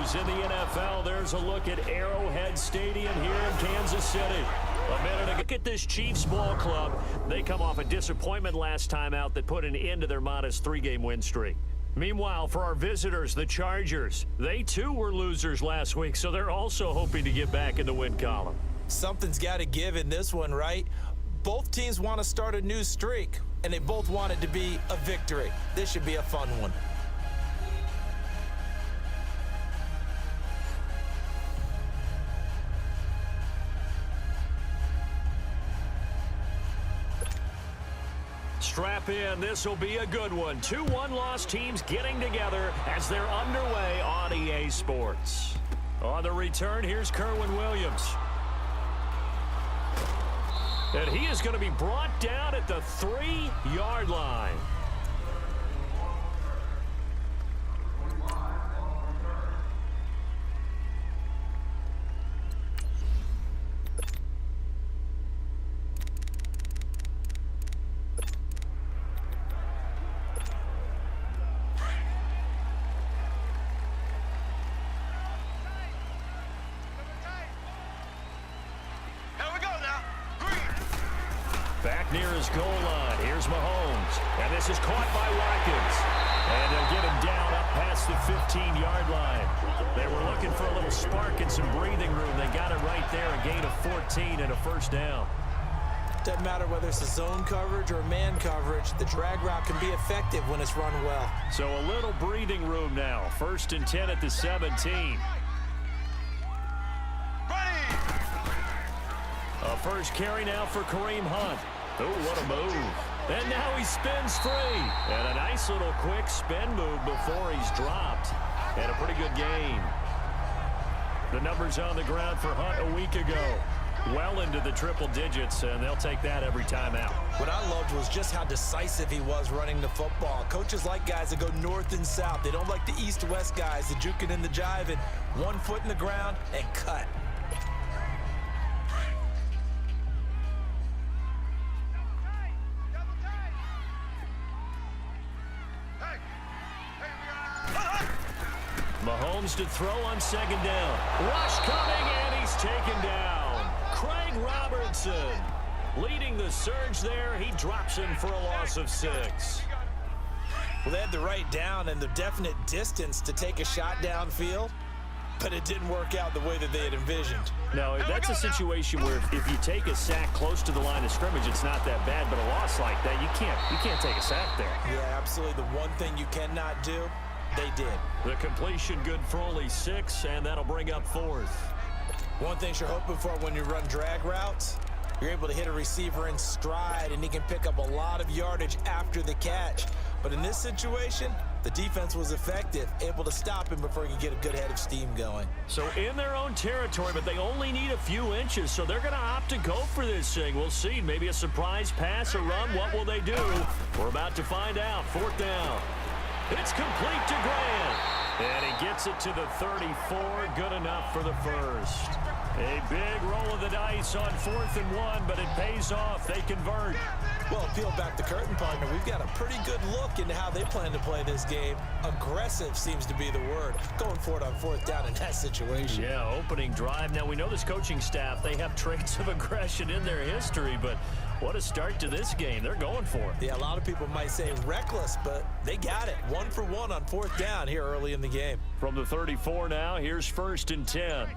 games in the NFL. There's a look at Arrowhead Stadium here in Kansas City. A minute ago. Look at this Chiefs ball club. They come off a disappointment last time out that put an end to their modest 3-game win streak. Meanwhile, for our visitors, the Chargers, they too were losers last week, so they're also hoping to get back in the win column. Something's got to give in this one, right? Both teams want to start a new streak, and they both want it to be a victory. This should be a fun one. Strap in. This will be a good one. 2 one-loss teams getting together as they're underway on EA Sports. On the return, here's Kerwin Williams. And he is going to be brought down at the 3-yard line. Back near his goal line. Here's Mahomes. And this is caught by Watkins. And they'll get him down up past the 15-yard line. They were looking for a little spark and some breathing room. They got it right there, a gain of 14 and a first down. Doesn't matter whether it's a zone coverage or man coverage, the drag route can be effective when it's run well. So a little breathing room now. 1st and 10 at the 17. A first carry now for Kareem Hunt. Oh, what a move. And now he spins free. And a nice little quick spin move before he's dropped. And a pretty good gain. The numbers on the ground for Hunt a week ago. Well into the triple digits, and they'll take that every time out. What I loved was just how decisive he was running the football. Coaches like guys that go north and south. They don't like the east-west guys, the juking and the jiving. 1 foot in the ground and cut. Mahomes to throw on 2nd down. Rush coming, and he's taken down. Craig Robertson leading the surge there. He drops him for a loss of 6. Well, they had the right down and the definite distance to take a shot downfield, but it didn't work out the way that they had envisioned. No, that's a situation where if you take a sack close to the line of scrimmage, it's not that bad, but a loss like that, you can't take a sack there. Yeah, absolutely. The one thing you cannot do, they did. The completion good for only 6, and that'll bring up 4th. One thing you're hoping for when you run drag routes, you're able to hit a receiver in stride, and he can pick up a lot of yardage after the catch. But in this situation, the defense was effective, able to stop him before he could get a good head of steam going. So in their own territory, but they only need a few inches, so they're going to opt to go for this thing. We'll see. Maybe a surprise pass or run. What will they do? We're about to find out. 4th down. It's complete to Grant. And he gets it to the 34. Good enough for the first. A big roll of the dice on 4th and 1, but it pays off. They convert. Well, peel back the curtain, partner. We've got a pretty good look into how they plan to play this game. Aggressive seems to be the word. Going for it on 4th down in that situation. Yeah, opening drive. Now, we know this coaching staff, they have traits of aggression in their history, but what a start to this game. They're going for it. Yeah, a lot of people might say reckless, but they got it. 1 for 1 on 4th down here early in the game. From the 34 now, here's 1st and 10.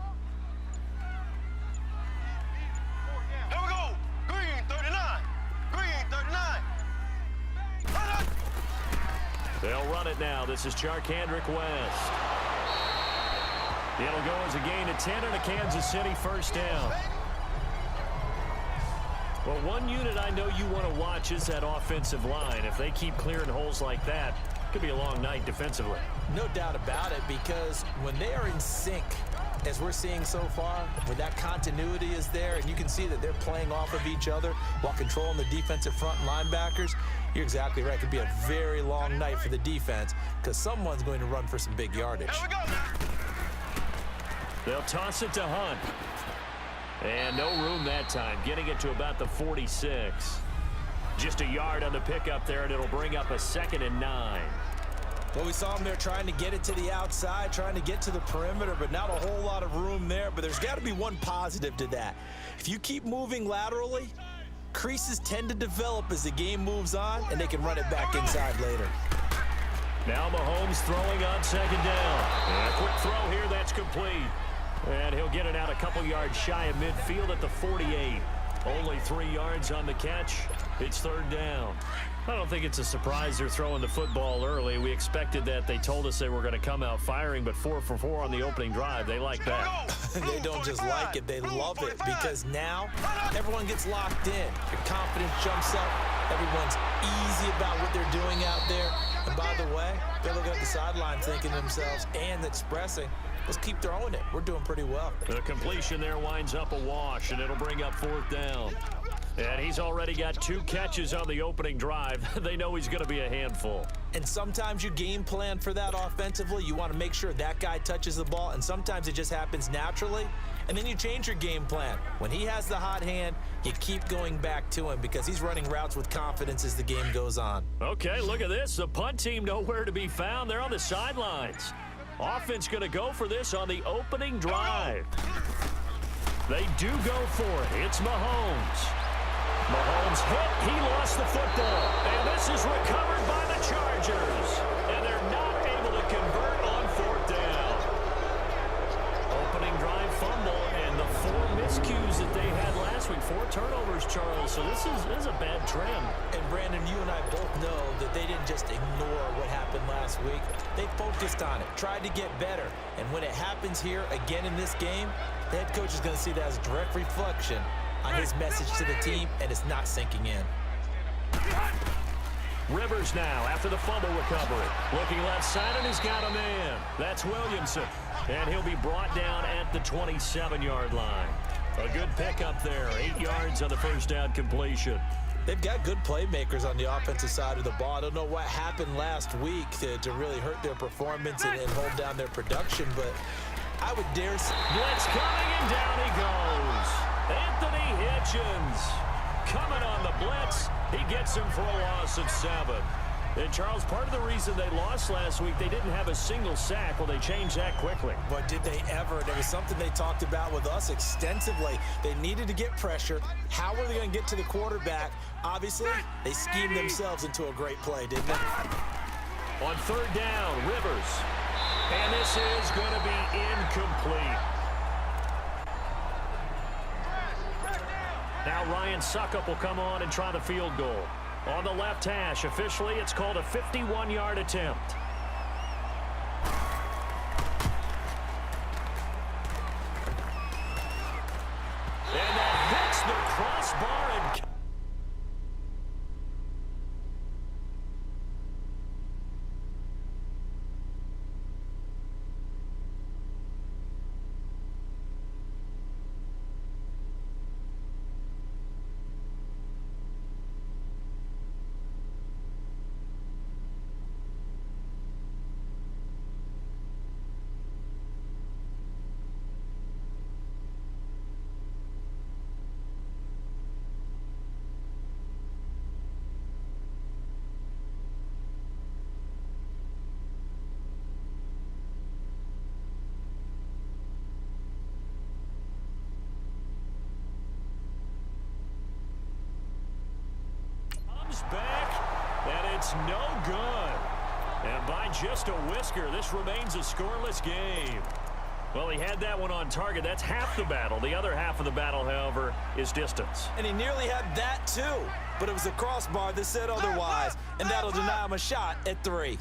They'll run it now. This is Charkandrick West. It'll go as a gain of 10 and a Kansas City 1st down. Well, one unit I know you want to watch is that offensive line. If they keep clearing holes like that, it could be a long night defensively. No doubt about it, because when they are in sync, as we're seeing so far, where that continuity is there, and you can see that they're playing off of each other while controlling the defensive front and linebackers, you're exactly right. It could be a very long night for the defense because someone's going to run for some big yardage. They'll toss it to Hunt. And no room that time, getting it to about the 46. Just a yard on the pickup there, and it'll bring up a 2nd and 9. Well, we saw him there trying to get it to the outside, trying to get to the perimeter, but not a whole lot of room there. But there's got to be one positive to that. If you keep moving laterally, creases tend to develop as the game moves on, and they can run it back inside later. Now Mahomes throwing on second down. And a quick throw here, that's complete. And he'll get it out a couple yards shy of midfield at the 48. Only 3 yards on the catch. It's third down. I don't think it's a surprise they're throwing the football early. We expected that. They told us they were going to come out firing, but 4 for 4 on the opening drive. They like that. They don't just like it, they love it, because now everyone gets locked in. Your confidence jumps up. Everyone's easy about what they're doing out there. And by the way, they're looking at the sideline thinking to themselves and expressing, let's keep throwing it. We're doing pretty well. The completion there winds up a wash, and it'll bring up fourth down. And he's already got 2 catches on the opening drive. They know he's going to be a handful. And sometimes you game plan for that offensively. You want to make sure that guy touches the ball, and sometimes it just happens naturally. And then you change your game plan. When he has the hot hand, you keep going back to him because he's running routes with confidence as the game goes on. Okay, look at this. The punt team nowhere to be found. They're on the sidelines. Offense going to go for this on the opening drive. They do go for it. It's Mahomes. Mahomes hit. He lost the football. And this is recovered by the Chargers. And they're not able to convert on fourth down. Opening drive fumble and the 4 miscues that they had last week. 4 turnovers, Charles. So this is a bad trend. And Brandon, you and I both know that they didn't just ignore what happened last week. They focused on it, tried to get better. And when it happens here again in this game, the head coach is going to see that as a direct reflection on his message to the team, and it's not sinking in. Rivers now after the fumble recovery. Looking left side, and he's got a man. That's Williamson. And he'll be brought down at the 27-yard line. A good pickup there. 8 yards on the first down completion. They've got good playmakers on the offensive side of the ball. I don't know what happened last week to really hurt their performance and hold down their production, but I would dare say. Blitz coming, and down he goes. Anthony Hitchens coming on the blitz. He gets him for a loss of 7. And, Charles, part of the reason they lost last week, they didn't have a single sack. Well, they changed that quickly. But did they ever? There was something they talked about with us extensively. They needed to get pressure. How were they going to get to the quarterback? Obviously, they schemed themselves into a great play, didn't they? On third down, Rivers. And this is going to be incomplete. Now Ryan Suckup will come on and try the field goal. On the left hash, officially, it's called a 51-yard attempt. And that hits the crossbar and... back, and it's no good. And by just a whisker, this remains a scoreless game. Well, he had that one on target. That's half the battle. The other half of the battle, however, is distance. And he nearly had that too, but it was a crossbar that said otherwise, and that'll deny him a shot at 3.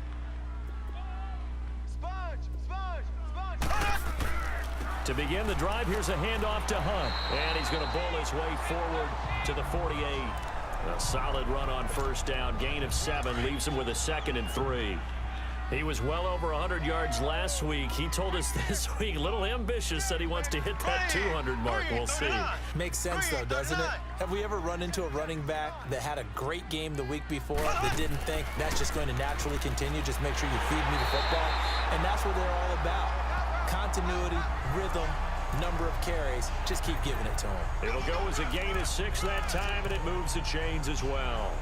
To begin the drive, here's a handoff to Hunt, and he's going to bowl his way forward to the 48. A solid run on first down, gain of 7, leaves him with a 2nd and 3. He was well over 100 yards last week. He told us this week, a little ambitious, said he wants to hit that 200 mark. We'll see. Makes sense, though, doesn't it? Have we ever run into a running back that had a great game the week before that didn't think that's just going to naturally continue? Just make sure you feed me the football. And that's what they're all about. Continuity, rhythm, number of carries. Just keep giving it to him. It'll go as a gain of 6 that time, and it moves the chains as well.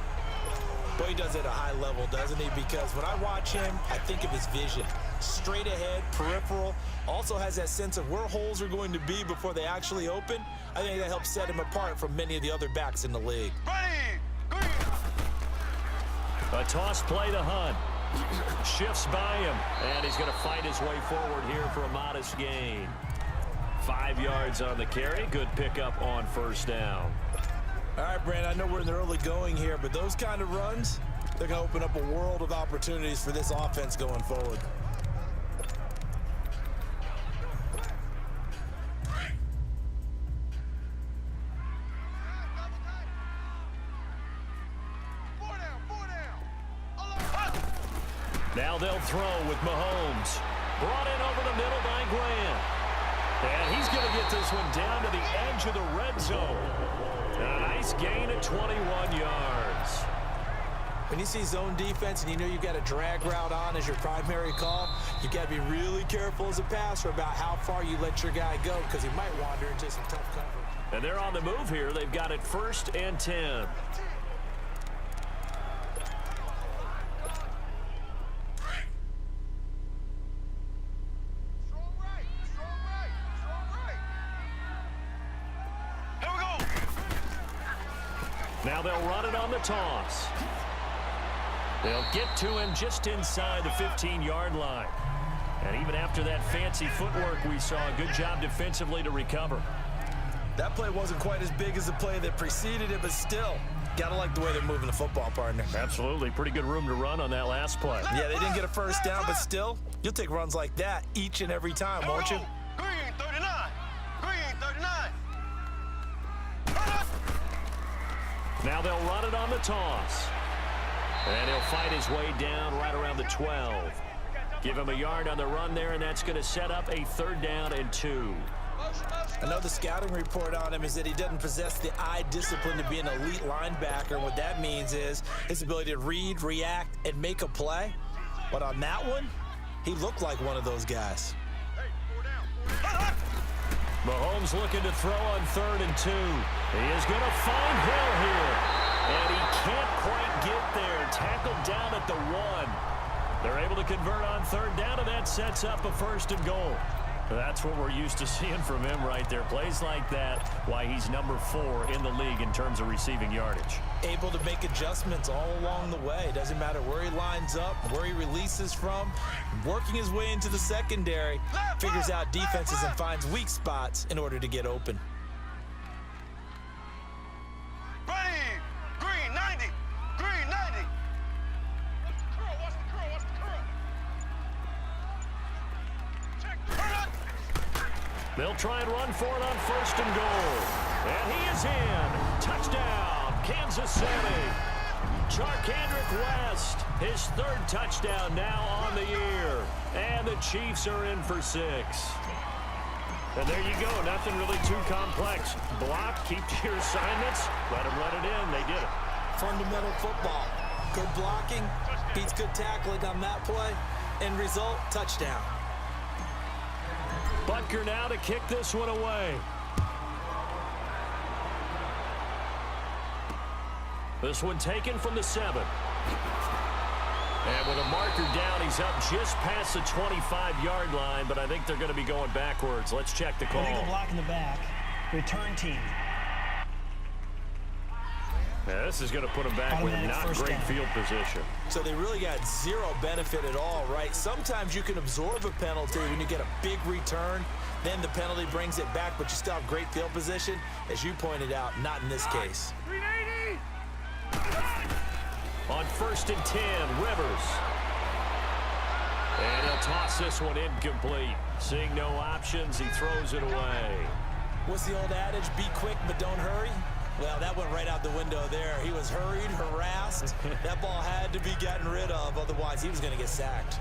Well, he does it at a high level, doesn't he? Because when I watch him, I think of his vision. Straight ahead, peripheral. Also has that sense of where holes are going to be before they actually open. I think that helps set him apart from many of the other backs in the league. A toss play to Hunt. Shifts by him, and he's going to fight his way forward here for a modest gain. 5 yards on the carry. Good pickup on first down. All right, Brandon, I know we're in the early going here, but those kind of runs, they're going to open up a world of opportunities for this offense going forward. Now they'll throw with Mahomes. Brought in over the middle by Grant. And he's going to get this one down to the edge of the red zone. A nice gain of 21 yards. When you see zone defense and you know you've got a drag route on as your primary call, you've got to be really careful as a passer about how far you let your guy go because he might wander into some tough cover. And they're on the move here. They've got it 1st and 10. Now they'll run it on the toss. They'll get to him just inside the 15-yard line. And even after that fancy footwork we saw, a good job defensively to recover. That play wasn't quite as big as the play that preceded it, but still, got to like the way they're moving the football, partner. Absolutely. Pretty good room to run on that last play. Yeah, they didn't get a first down, but still, you'll take runs like that each and every time, won't you? Green 39. Green 39. Now they'll run it on the toss. And he'll fight his way down right around the 12. Give him a yard on the run there, and that's going to set up a 3rd down and 2. I know the scouting report on him is that he doesn't possess the eye discipline to be an elite linebacker. And what that means is his ability to read, react, and make a play. But on that one, he looked like one of those guys. Mahomes looking to throw on 3rd and 2. He is going to find Hill here. And he can't quite get there. Tackled down at the 1. They're able to convert on 3rd down, and that sets up a 1st and goal. That's what we're used to seeing from him right there. Plays like that, why he's number 4 in the league in terms of receiving yardage. Able to make adjustments all along the way. Doesn't matter where he lines up, where he releases from. Working his way into the secondary, figures out defenses and finds weak spots in order to get open. Ready. Green 90. Green 90. Watch the curl. Watch the curl. Check. They'll try and run for it on 1st and goal. And he is in. Touchdown, Kansas City. Charkandrick West, his 3rd touchdown now on the year. And the Chiefs are in for 6. And there you go. Nothing really too complex. Block, keep to your assignments. Let them run it in. They did it. Fundamental football. Good blocking, beats good tackling on that play. End result, touchdown. Butker now to kick this one away. This one taken from the 7. And with a marker down, he's up just past the 25-yard line, but I think they're going to be going backwards. Let's check the call. Illegal block in the back. Return team. Yeah, this is going to put them back with not great field position. So they really got zero benefit at all, right? Sometimes you can absorb a penalty when you get a big return. Then the penalty brings it back, but you still have great field position. As you pointed out, not in this case. 380. On 1st and 10, Rivers. And he'll toss this one incomplete. Seeing no options, he throws it away. What's the old adage? Be quick, but don't hurry. Well, that went right out the window there. He was hurried, harassed. That ball had to be gotten rid of, otherwise he was going to get sacked.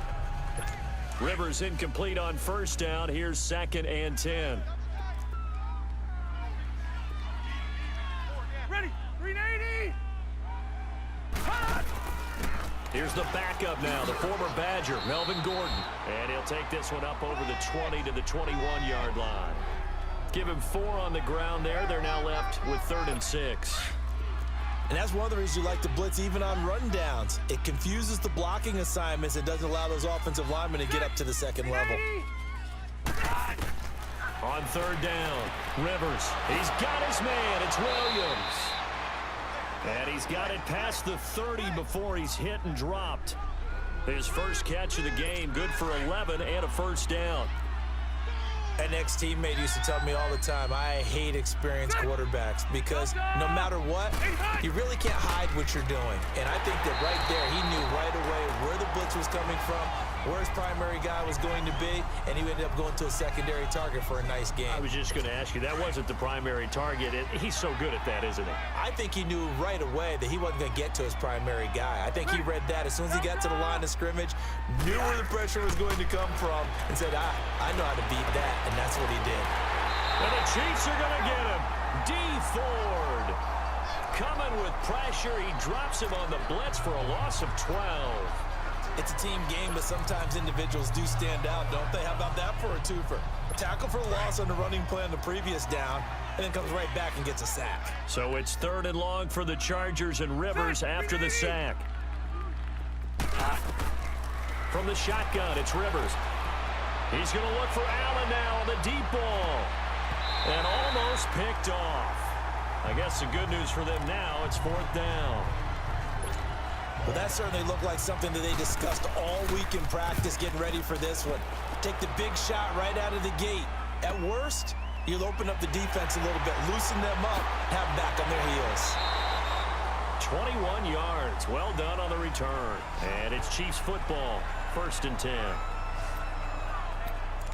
Rivers incomplete on 1st down. Here's 2nd and 10. Ready. 380. Here's the backup now, the former Badger, Melvin Gordon. And he'll take this one up over the 20 to the 21-yard line. Give him 4 on the ground there. They're now left with 3rd and 6. And that's one of the reasons you like to blitz even on rundowns. It confuses the blocking assignments and doesn't allow those offensive linemen to get up to the second level. On third down, Rivers. He's got his man. It's Williams. And he's got it past the 30 before he's hit and dropped. His first catch of the game, good for 11 and a first down. An ex-teammate used to tell me all the time, I hate experienced quarterbacks because no matter what, you really can't hide what you're doing. And I think that right there, he knew right away where the blitz was coming from, where his primary guy was going to be, and he ended up going to a secondary target for a nice game. I was just going to ask you, that wasn't the primary target. He's so good at that, isn't he? I think he knew right away that he wasn't going to get to his primary guy. I think he read that as soon as he got to the line of scrimmage, knew where the pressure was going to come from, and said, I know how to beat that, and that's what he did. And the Chiefs are going to get him. D. Ford coming with pressure. He drops him on the blitz for a loss of 12. It's a team game, but sometimes individuals do stand out, don't they? How about that for a twofer? Tackle for a loss on the running play on the previous down, and then comes right back and gets a sack. So it's 3rd and long for the Chargers, and Rivers after the sack. From the shotgun, it's Rivers. He's going to look for Allen now on the deep ball. And almost picked off. I guess the good news for them now, it's 4th down. Well, that certainly looked like something that they discussed all week in practice getting ready for this one. Take the big shot right out of the gate. At worst, you'll open up the defense a little bit, loosen them up, have them back on their heels. 21 yards. Well done on the return. And it's Chiefs football. 1st and 10.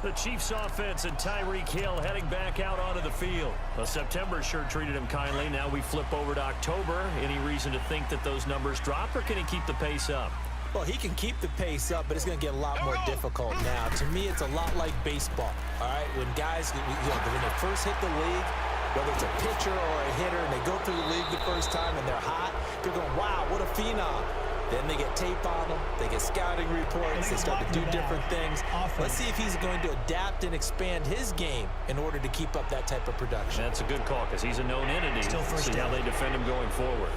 The Chiefs offense and Tyreek Hill heading back out onto the field. Well, September sure treated him kindly. Now we flip over to October. Any reason to think that those numbers drop, or can he keep the pace up? Well, he can keep the pace up, but it's going to get a lot more difficult now. To me, it's a lot like baseball, all right? When guys, when they first hit the league, whether it's a pitcher or a hitter, and they go through the league the first time and they're hot, they're going, wow, what a phenom. Then they get tape on them, they get scouting reports, they start to do different things. Let's see if he's going to adapt and expand his game in order to keep up that type of production. That's a good call because he's a known entity. See how they defend him going forward.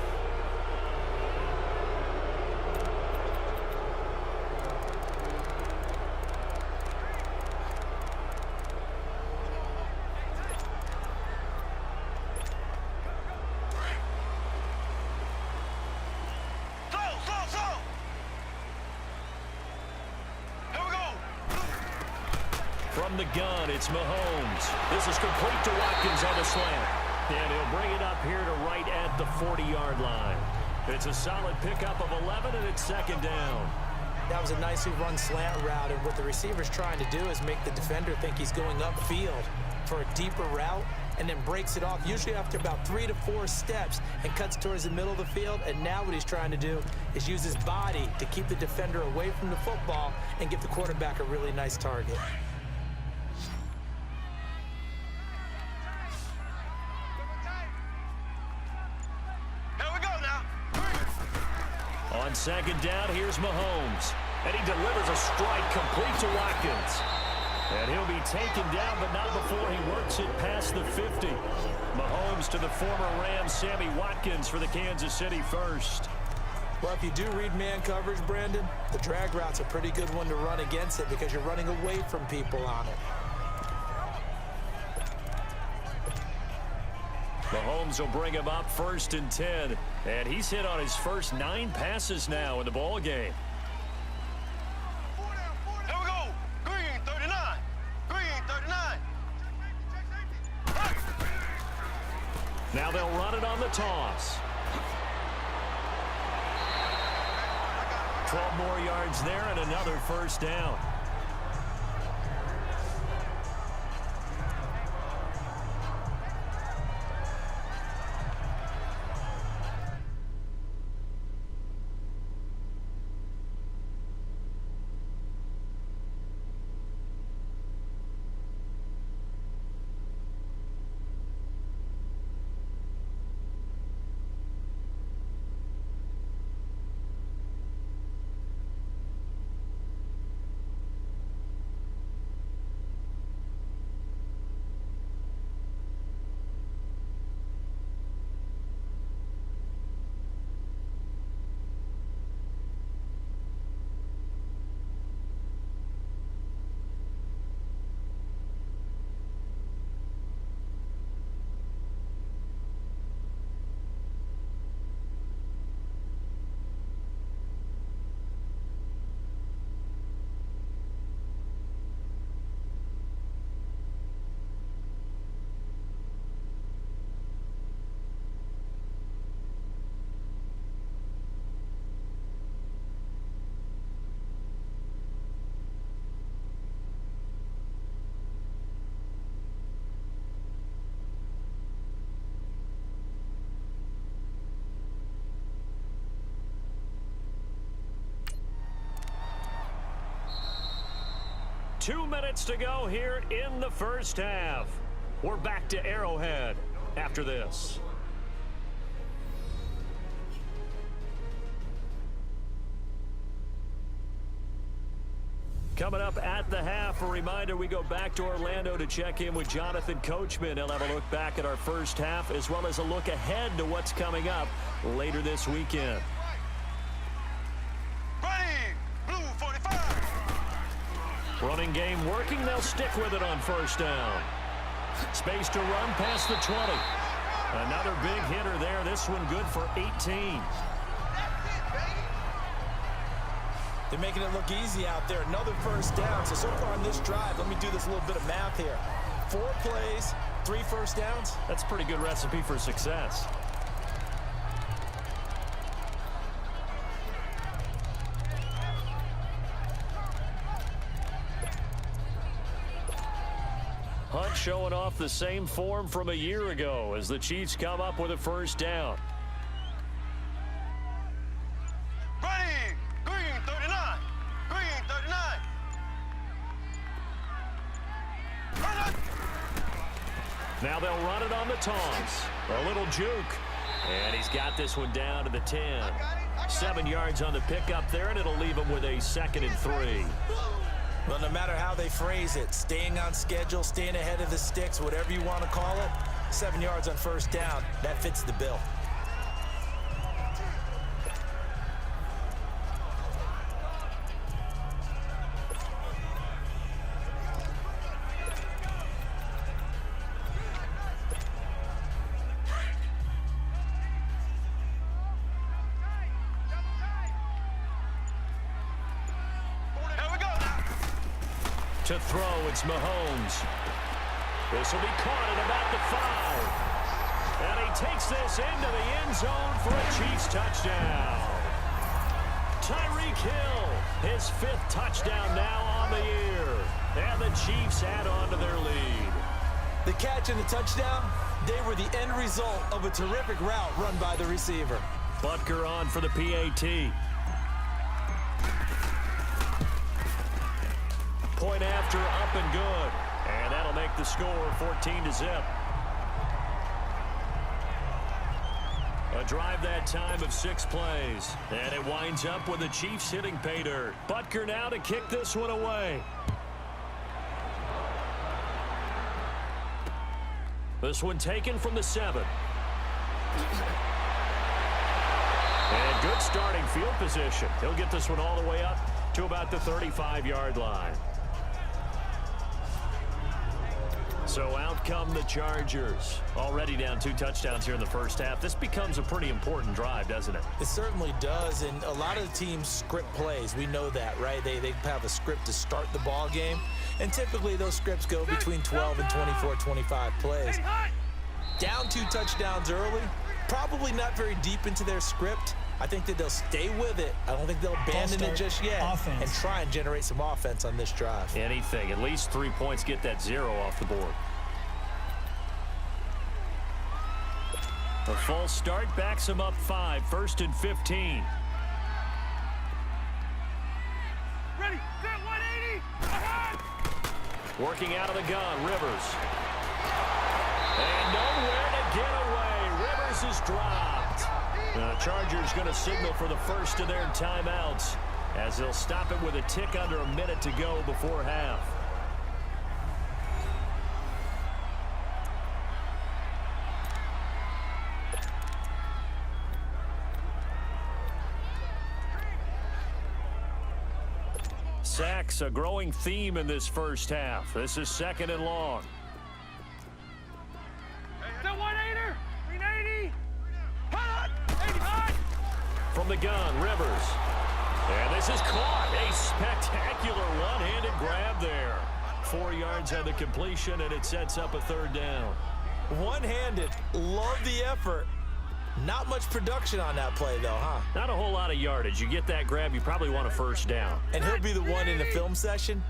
From the gun, it's Mahomes. This is complete to Watkins on the slant. And he'll bring it up here to right at the 40-yard line. It's a solid pickup of 11, and it's 2nd down. That was a nicely run slant route, and what the receiver's trying to do is make the defender think he's going upfield for a deeper route, and then breaks it off, usually after about 3 to 4 steps, and cuts towards the middle of the field. And now what he's trying to do is use his body to keep the defender away from the football and give the quarterback a really nice target. On 2nd down, here's Mahomes. And he delivers a strike complete to Watkins. And he'll be taken down, but not before he works it past the 50. Mahomes to the former Rams, Sammy Watkins, for the Kansas City first. Well, if you do read man coverage, Brandon, the drag route's a pretty good one to run against it because you're running away from people on it. Mahomes will bring him up 1st and 10. And he's hit on his first 9 passes now in the ball game. Here we go. Green 39. Green 39. Now they'll run it on the toss. 12 more yards there and another 1st down. 2 minutes to go here in the first half. We're back to Arrowhead after this. Coming up at the half, a reminder, we go back to Orlando to check in with Jonathan Coachman. He'll have a look back at our first half as well as a look ahead to what's coming up later this weekend. Ready, blue 45. Running game working. They'll stick with it on first down. Space to run past the 20. Another big hitter there. This one good for 18. They're making it look easy out there. Another first down. So far in this drive, let me do this little bit of math here. 4 plays, 3 first downs. That's a pretty good recipe for success. Hunt showing off the same form from a year ago as the Chiefs come up with a first down. Ready, green 39. Green 39. Run it. Now they'll run it on the taunts. A little juke. And he's got this one down to the 10. 7 yards on the pickup there, and it'll leave him with a 2nd and 3. Well, no matter how they phrase it, staying on schedule, staying ahead of the sticks, whatever you want to call it, 7 yards on first down, that fits the bill. To throw, it's Mahomes. This will be caught at about the 5. And he takes this into the end zone for a Chiefs touchdown. Tyreek Hill, his 5th touchdown now on the year. And the Chiefs add on to their lead. The catch and the touchdown, they were the end result of a terrific route run by the receiver. Butker on for the PAT. Point after, up and good. And that'll make the score 14-0. A drive that time of 6 plays. And it winds up with the Chiefs hitting pay dirt. Butker now to kick this one away. This one taken from the 7. And good starting field position. He'll get this one all the way up to about the 35-yard line. So out come the Chargers. Already down 2 touchdowns here in the first half. This becomes a pretty important drive, doesn't it? It certainly does, and a lot of the teams script plays. We know that, right? They have a script to start the ball game, and typically those scripts go between 12 and 24, 25 plays. Down 2 touchdowns early, probably not very deep into their script. I think that they'll stay with it. I don't think they'll abandon it just yet and try and generate some offense on this drive. Anything. At least 3 points, get that 0 off the board. A false start backs him up 5. 1st and 15. Ready, set 180. Ahead. Working out of the gun, Rivers. And nowhere to get away. Rivers is dropped. The Chargers going to signal for the first of their timeouts as they'll stop it with a tick under a minute to go before half. Sacks, a growing theme in this first half. This is 2nd and long. Set 180. 380. Hot. 85. From the gun, Rivers. And this is caught. A spectacular one-handed grab there. 4 yards on the completion, and it sets up a 3rd down. One-handed. Love the effort. Not much production on that play, though, huh? Not a whole lot of yardage. You get that grab, you probably want a 1st down. And he'll be the one in the film session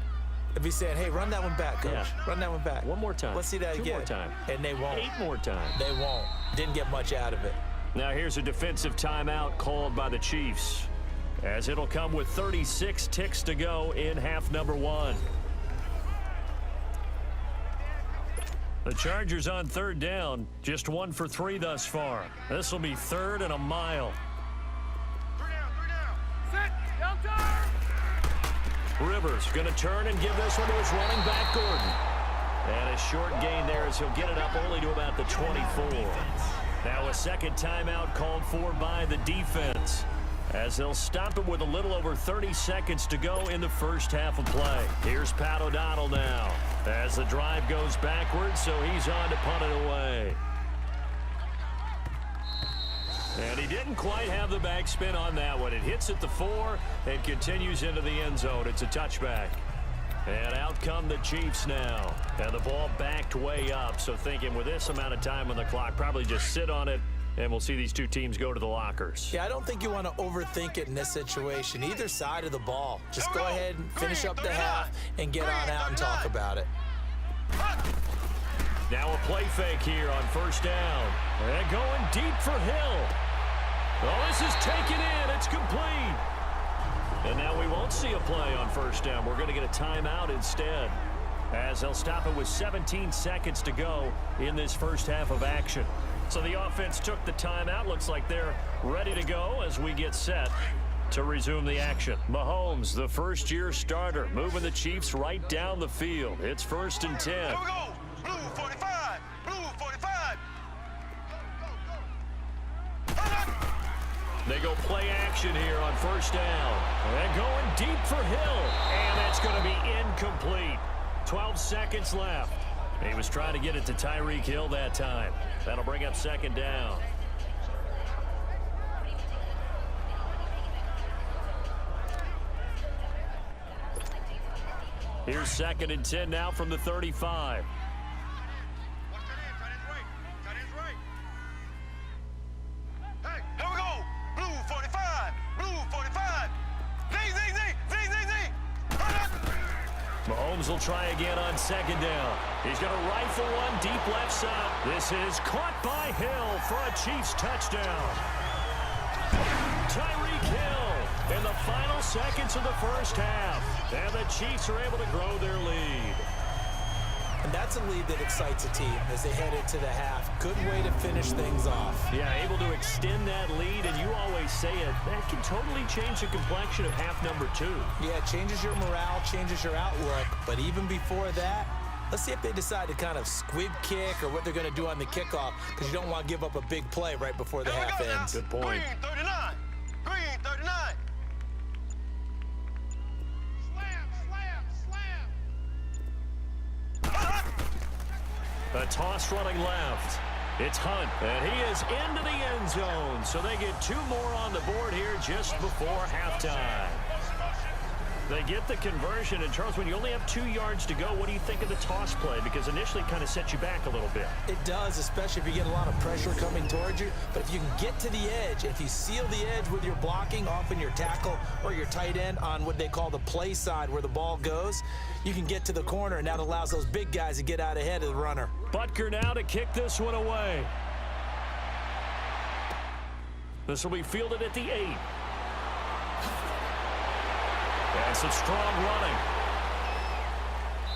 and be saying, hey, run that one back, Coach. Yeah. Run that one back. One more time. Let's see that 2 again. more time. And they won't. 8 more times. They won't. Didn't get much out of it. Now here's a defensive timeout called by the Chiefs, as it'll come with 36 ticks to go in half number 1. The Chargers on third down, just 1 for 3 thus far. This will be 3rd and a mile. 3 down. Sit. Down time. Rivers going to turn and give this one to his running back, Gordon. And a short gain there as he'll get it up only to about the 24. Now a second timeout called for by the defense, as they'll stop it with a little over 30 seconds to go in the first half of play. Here's Pat O'Donnell now as the drive goes backwards, so he's on to punt it away. And he didn't quite have the backspin on that one. It hits at the 4 and continues into the end zone. It's a touchback. And out come the Chiefs now. And the ball backed way up, so thinking with this amount of time on the clock, probably just sit on it, and we'll see these two teams go to the lockers. Yeah, I don't think you want to overthink it in this situation. Either side of the ball. Just go ahead and finish up the half and get on out and talk about it. Now a play fake here on first down. And going deep for Hill. Oh, this is taken in. It's complete. And now we won't see a play on first down. We're going to get a timeout instead, as they'll stop it with 17 seconds to go in this first half of action. So the offense took the timeout. Looks like they're ready to go as we get set to resume the action. Mahomes, the first-year starter, moving the Chiefs right down the field. It's 1st and 10. Here we go. Blue 45. Blue 45. They go play action here on first down. And going deep for Hill. And that's going to be incomplete. 12 seconds left. He was trying to get it to Tyreek Hill that time. That'll bring up 2nd down. Here's 2nd and 10 now from the 35. Watch that in. Tight end's right. Tight end's right. Hey, here we go. Blue 45. Blue 45. Z. Mahomes will try again on 2nd down. He's going to rifle one deep left side. This is caught by Hill for a Chiefs touchdown. Tyreek Hill in the final seconds of the first half. And the Chiefs are able to grow their lead. And that's a lead that excites a team as they head into the half. Good way to finish things off. Yeah, able to extend that lead, and you always say it, that can totally change the complexion of half number 2. Yeah, it changes your morale, changes your outlook. But even before that, let's see if they decide to kind of squib kick or what they're going to do on the kickoff, because you don't want to give up a big play right before the half ends. Good point. Green 39. Green 39. A toss running left. It's Hunt, and he is into the end zone. So they get 2 more on the board here just before halftime. They get the conversion, and Charles, when you only have 2 yards to go, what do you think of the toss play? Because initially it kind of sets you back a little bit. It does, especially if you get a lot of pressure coming towards you. But if you can get to the edge, if you seal the edge with your blocking, often your tackle or your tight end on what they call the play side where the ball goes, you can get to the corner, and that allows those big guys to get out ahead of the runner. Butker now to kick this one away. This will be fielded at the 8. And some strong running.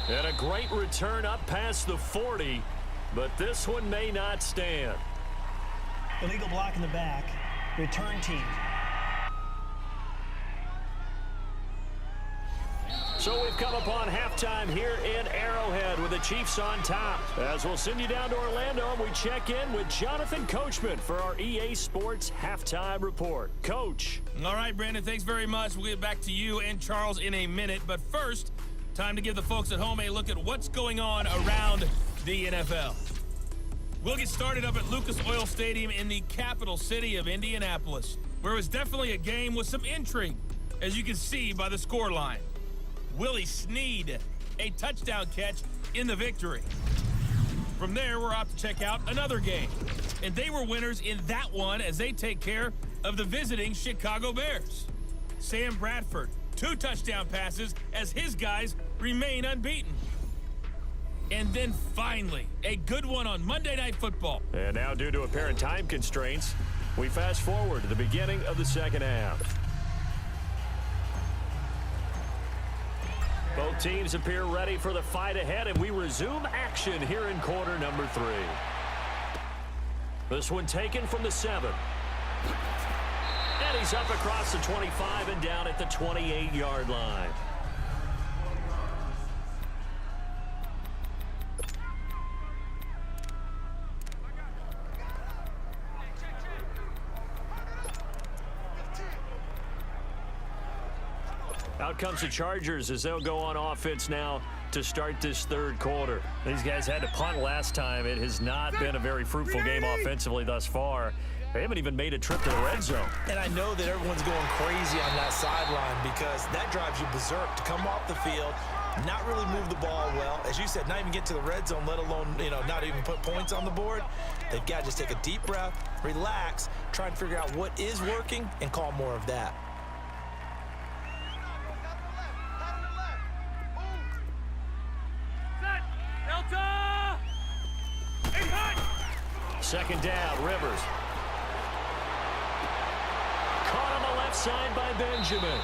And a great return up past the 40, but this one may not stand. Illegal block in the back. Return team. So we've come upon halftime here in Arrowhead with the Chiefs on top. As we'll send you down to Orlando, and we check in with Jonathan Coachman for our EA Sports Halftime Report. Coach. All right, Brandon, thanks very much. We'll get back to you and Charles in a minute. But first, time to give the folks at home a look at what's going on around the NFL. We'll get started up at Lucas Oil Stadium in the capital city of Indianapolis, where it was definitely a game with some intrigue, as you can see by the scoreline. Willie Snead, a touchdown catch in the victory. From there, we're off to check out another game. And they were winners in that one as they take care of the visiting Chicago Bears. Sam Bradford, 2 touchdown passes as his guys remain unbeaten. And then finally, a good one on Monday Night Football. And now, due to apparent time constraints, we fast forward to the beginning of the second half. Both Both teams appear ready for the fight ahead, and we resume action here in quarter number 3. This one taken from the 7. And he's up across the 25 and down at the 28-yard line. Out comes the Chargers as they'll go on offense now to start this third quarter. These guys had to punt last time. It has not been a very fruitful game offensively thus far. They haven't even made a trip to the red zone. And I know that everyone's going crazy on that sideline because that drives you berserk to come off the field, not really move the ball well. As you said, not even get to the red zone, let alone, not even put points on the board. They've got to just take a deep breath, relax, try and figure out what is working, and call more of that. Second down, Rivers. Caught on the left side by Benjamin.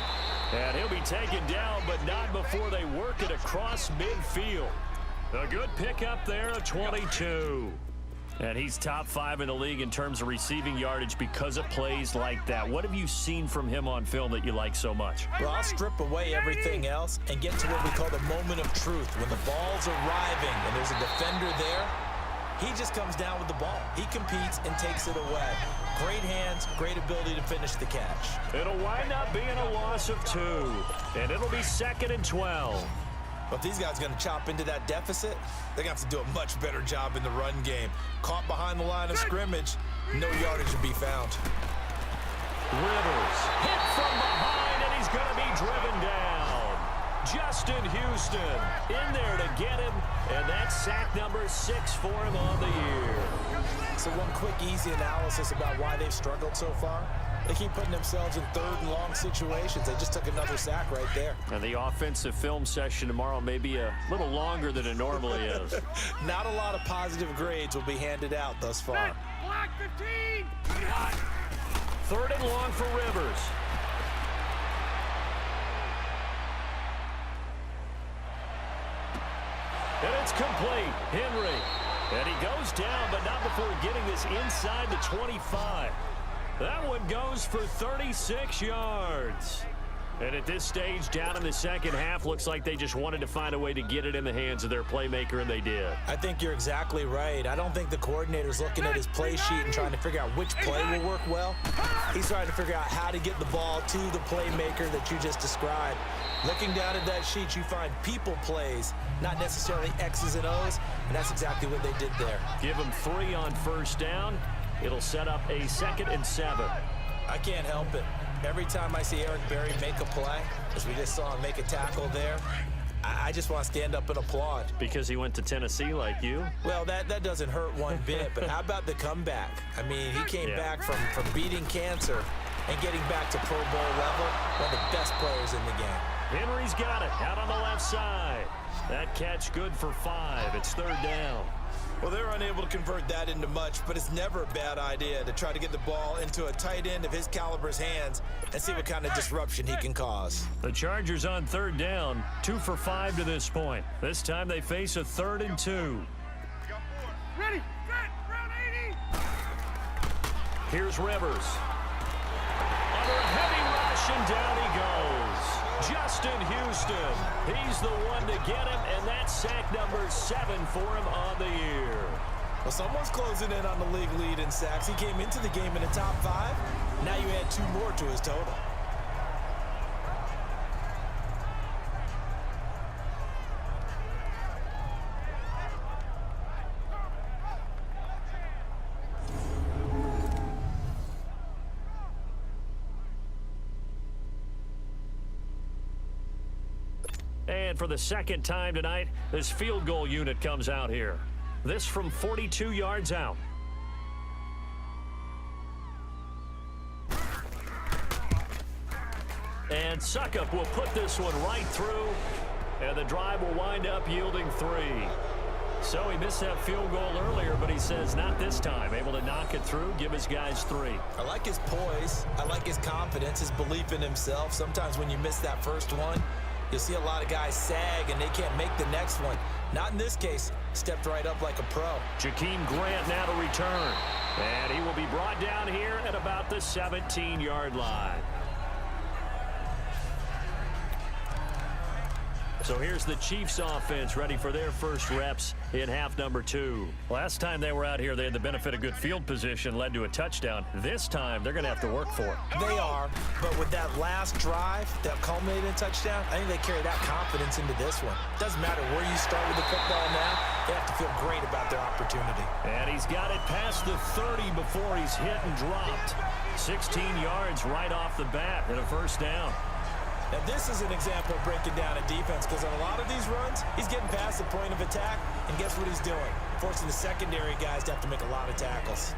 And he'll be taken down, but not before they work it across midfield. A good pickup there, a 22. And he's top 5 in the league in terms of receiving yardage because of plays like that. What have you seen from him on film that you like so much? Well, I'll strip away everything else and get to what we call the moment of truth. When the ball's arriving and there's a defender there, he just comes down with the ball. He competes and takes it away. Great hands, great ability to finish the catch. It'll wind up being a loss of 2, and it'll be 2nd and 12. But if these guys are going to chop into that deficit, they're going to have to do a much better job in the run game. Caught behind the line of scrimmage, no yardage to be found. Rivers hit from behind, and he's going to be driven down. Justin Houston in there to get him, and that's sack number 6 for him on the year. So one quick, easy analysis about why they've struggled so far. They keep putting themselves in 3rd and long situations. They just took another sack right there. And the offensive film session tomorrow may be a little longer than it normally is. Not a lot of positive grades will be handed out thus far. Block 15. 3rd and long for Rivers. And it's complete. Henry. And he goes down, but not before getting this inside the 25. That one goes for 36 yards. And at this stage, down in the second half, looks like they just wanted to find a way to get it in the hands of their playmaker, and they did. I think you're exactly right. I don't think the coordinator's looking at his play sheet and trying to figure out which play will work well. He's trying to figure out how to get the ball to the playmaker that you just described. Looking down at that sheet, you find people plays, not necessarily X's and O's, and that's exactly what they did there. Give them 3 on first down. It'll set up a 2nd and 7. I can't help it. Every time I see Eric Berry make a play, as we just saw him make a tackle there, I just want to stand up and applaud. Because he went to Tennessee like you? Well, that doesn't hurt one bit, but how about the comeback? I mean, he came back from beating cancer and getting back to Pro Bowl level, one of the best players in the game. Henry's got it out on the left side. That catch good for 5. It's 3rd down. Well, they're unable to convert that into much, but it's never a bad idea to try to get the ball into a tight end of his caliber's hands and see what kind of disruption he can cause. The Chargers on 3rd down, 2 for 5 to this point. This time they face a 3rd and 2. Ready, set, round 80. Here's Rivers. Under a heavy rush, and down he goes. Justin Houston, he's the one to get him, and that's sack number 7 for him on the year. Well, someone's closing in on the league lead in sacks. He came into the game in the top 5. Now you add 2 more to his total. And for the 2nd time tonight, this field goal unit comes out here. This from 42 yards out. And Suckup will put this one right through, and the drive will wind up yielding 3. So he missed that field goal earlier, but he says not this time. Able to knock it through, give his guys 3. I like his poise. I like his confidence, his belief in himself. Sometimes when you miss that first one, You'll see a lot of guys sag, and they can't make the next one. Not in this case. Stepped right up like a pro. Jakeem Grant now to return. And he will be brought down here at about the 17-yard line. So here's the Chiefs offense ready for their first reps in half number 2. Last time they were out here, they had the benefit of good field position, led to a touchdown. This time, they're going to have to work for it. They are, but with that last drive that culminated in a touchdown, I think they carry that confidence into this one. Doesn't matter where you start with the football now, they have to feel great about their opportunity. And he's got it past the 30 before he's hit and dropped. 16 yards right off the bat and a first down. Now, this is an example of breaking down a defense, because on a lot of these runs, he's getting past the point of attack, and guess what he's doing? Forcing the secondary guys to have to make a lot of tackles.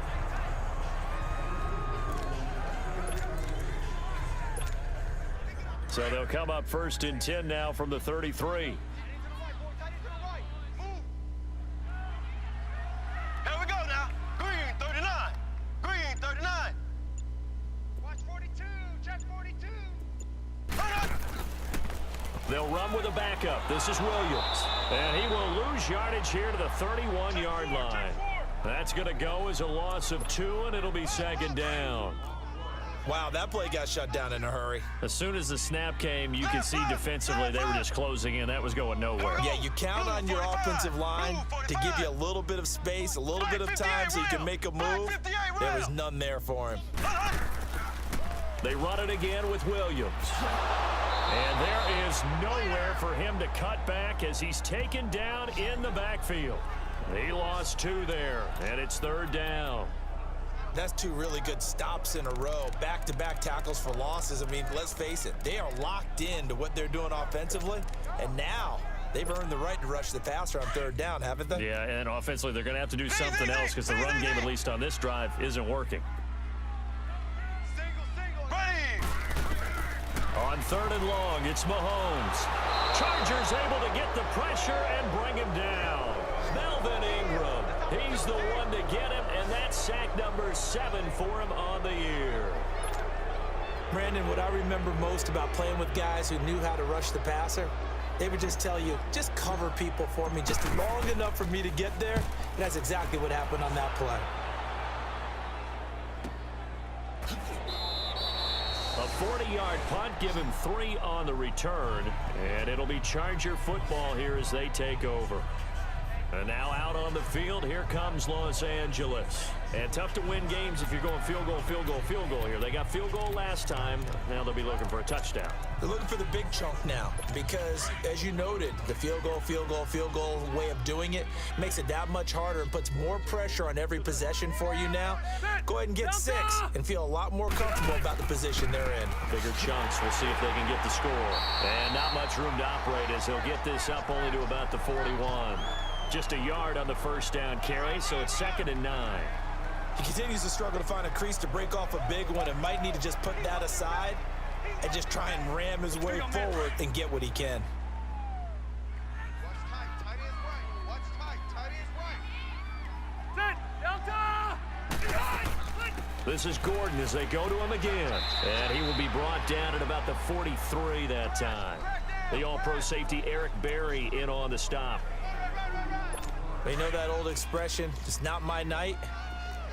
So they'll come up first and 10 now from the 33. Here we go now. Green 39. Green 39. Watch 42. Check 42. They'll run with a backup. This is Williams. And he will lose yardage here to the 31-yard line. That's going to go as a loss of 2, and it'll be second down. Wow, that play got shut down in a hurry. As soon as the snap came, you could see defensively they were just closing in. That was going nowhere. Yeah, you count on your offensive line to give you a little bit of space, a little bit of time so you can make a move. There was none there for him. They run it again with Williams. And there is nowhere for him to cut back as he's taken down in the backfield. He lost 2 there, and it's third down. That's 2 really good stops in a row. Back-to-back tackles for losses. I mean, let's face it, they are locked into what they're doing offensively, and now they've earned the right to rush the passer on third down, haven't they? Yeah, and offensively they're going to have to do something else because the run game, at least on this drive, isn't working. On third and long, it's Mahomes. Chargers able to get the pressure and bring him down. Melvin Ingram, he's the one to get him, and that's sack number 7 for him on the year. Brandon, what I remember most about playing with guys who knew how to rush the passer, they would just tell you, just cover people for me just long enough for me to get there. And that's exactly what happened on that play. A 40-yard punt, give him 3 on the return, and it'll be Charger football here as they take over. And now out on the field, here comes Los Angeles. And tough to win games if you're going field goal, field goal, field goal here. They got field goal last time. Now they'll be looking for a touchdown. They're looking for the big chunk now because, as you noted, the field goal, field goal, field goal way of doing it makes it that much harder and puts more pressure on every possession for you now. Go ahead and get 6 and feel a lot more comfortable about the position they're in. Bigger chunks. We'll see if they can get the score. And not much room to operate as they'll get this up only to about the 41. Just a yard on the first down carry, so it's 2nd and 9. He continues to struggle to find a crease to break off a big one and might need to just put that aside and just try and ram his way forward and get what he can. Watch tight. Tight ends right. Watch tight. Tight ends right. Set. Delta. This is Gordon as they go to him again. And he will be brought down at about the 43 that time. The all-pro safety Eric Berry in on the stop. You know that old expression, it's not my night?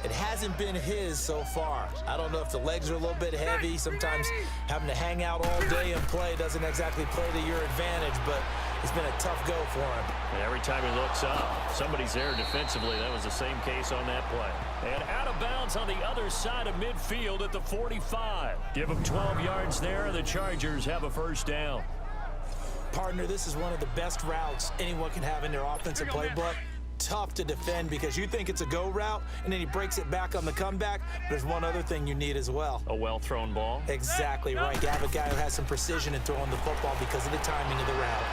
It hasn't been his so far. I don't know if the legs are a little bit heavy. Sometimes having to hang out all day and play doesn't exactly play to your advantage, but it's been a tough go for him. And every time he looks up, somebody's there defensively. That was the same case on that play. And out of bounds on the other side of midfield at the 45. Give him 12 yards there, and the Chargers have a first down. Partner, this is one of the best routes anyone can have in their offensive playbook. Tough to defend because you think it's a go route, and then he breaks it back on the comeback. But there's one other thing you need as well. A well-thrown ball. Exactly right. You have a guy who has some precision in throwing the football because of the timing of the route.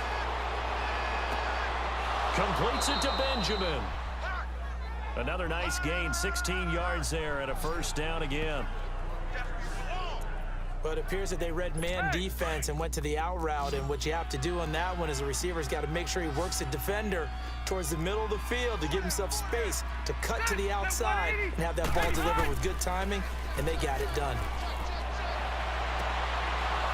Completes it to Benjamin. Another nice gain, 16 yards there, and a first down again. But it appears that they read man defense and went to the out route, and what you have to do on that one is the receiver's got to make sure he works the defender towards the middle of the field to give himself space to cut to the outside and have that ball delivered with good timing, and they got it done.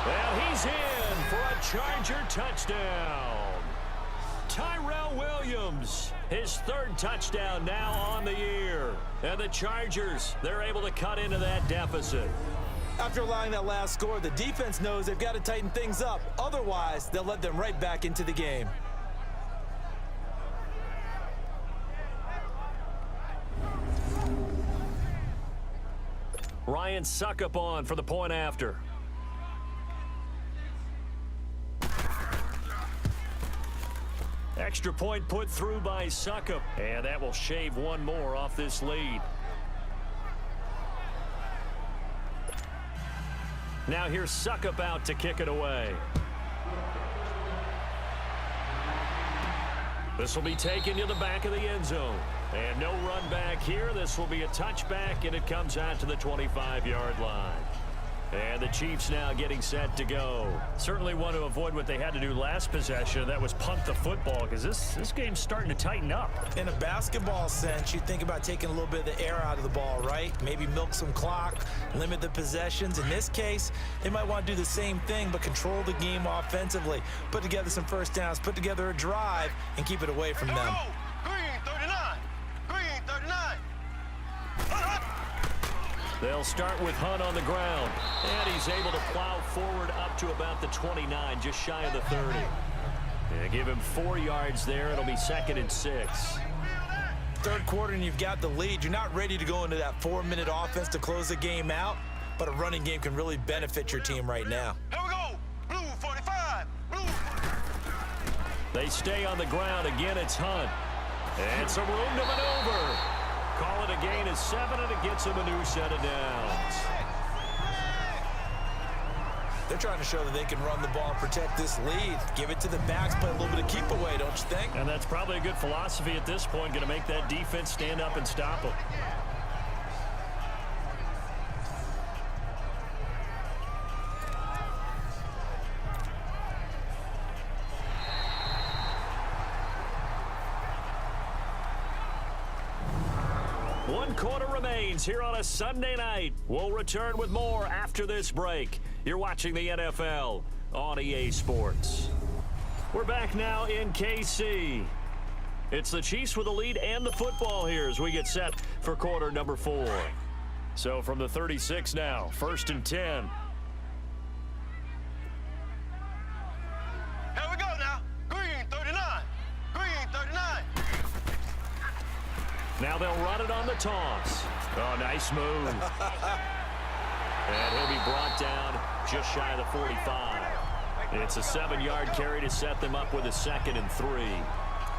Well, he's in. in for a Charger touchdown. Tyrell Williams, his third touchdown now on the year. And the Chargers, they're able to cut into that deficit. After allowing that last score, the defense knows they've got to tighten things up. Otherwise, they'll let them right back into the game. Ryan Suckup on for the point after. Extra point put through by Suckup, and that will shave one more off this lead. Now here's Suckup out to kick it away. This will be taken to the back of the end zone. And no run back here. This will be a touchback, and it comes out to the 25-yard line. And the Chiefs now getting set to go. Certainly want to avoid what they had to do last possession. That was punt the football, because this game's starting to tighten up. In a basketball sense, you think about taking a little bit of the air out of the ball, right? Maybe milk some clock, limit the possessions. In this case, they might want to do the same thing, but control the game offensively. Put together some first downs, put together a drive, and keep it away from them. Green 39. Green 39. They'll start with Hunt on the ground. And he's able to plow forward up to about the 29, just shy of the 30. And give him 4 yards there. It'll be 2nd and 6. Third quarter and you've got the lead. You're not ready to go into that 4-minute offense to close the game out, but a running game can really benefit your team right now. Here we go. Blue 45. Blue. They stay on the ground. Again, it's Hunt. And some room to maneuver. Call it a gain of 7, and it gets him a new set of downs. They're trying to show that they can run the ball and protect this lead. Give it to the backs, play a little bit of keep away, don't you think? And that's probably a good philosophy at this point, going to make that defense stand up and stop them. One quarter remains here on a Sunday night. We'll return with more after this break. You're watching the NFL on EA Sports. We're back now in KC. It's the Chiefs with the lead and the football here as we get set for quarter number 4. So from the 36 now, 1st and 10. Here we go now. Green 39. Green 39. Now they'll run it on the toss. Oh, nice move. And he'll be brought down just shy of the 45. It's a 7-yard carry to set them up with a 2nd and 3.